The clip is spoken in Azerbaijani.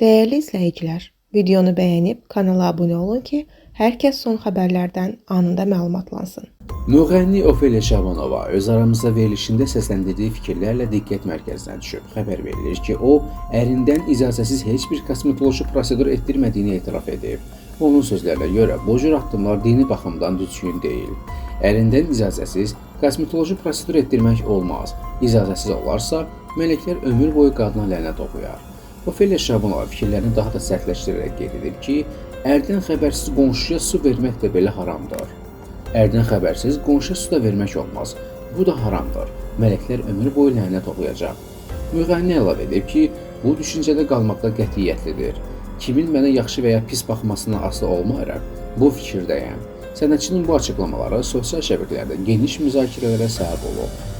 Değerli izləyicilər, videonu bəyənib kanala abunə olun ki, hər kəs son xəbərlərdən anında məlumatlansın. Müğənni Ofeliya Şabanova öz aramızda verilişində səsləndirdiyi fikirlərlə diqqət mərkəzinə düşüb. Xəbər verilir ki, o, ərindən icazəsiz heç bir kosmetoloji prosedur etdirmədiyini etiraf edib. Onun sözlərinə görə, bu cür addımlar dini baxımdan düzgün deyil. Ərindən icazəsiz kosmetoloji prosedur etdirmək olmaz. İcazəsiz olarsa, mələklər ömür boyu qadına lənət oxuyar. Ofeliya Şabanova fikirlərini daha da sərtləşdirərək qeyd edib ki, ərdən xəbərsiz qonşuya su vermək də belə haramdır. Ərdən xəbərsiz qonşuya su da vermək olmaz. Bu da haramdır. Mələklər ömür boyu lənət oxuyacaq. Müğənni əlavə edib ki, bu düşüncədə qalmaqda qətiyyətlidir. Kimin mənə yaxşı və ya pis baxmasına asılı olmayaraq, bu fikirdəyəm. Sənətçinin bu açıqlamaları sosial şəbəkələrdə geniş müzakirələrə səbəb olub.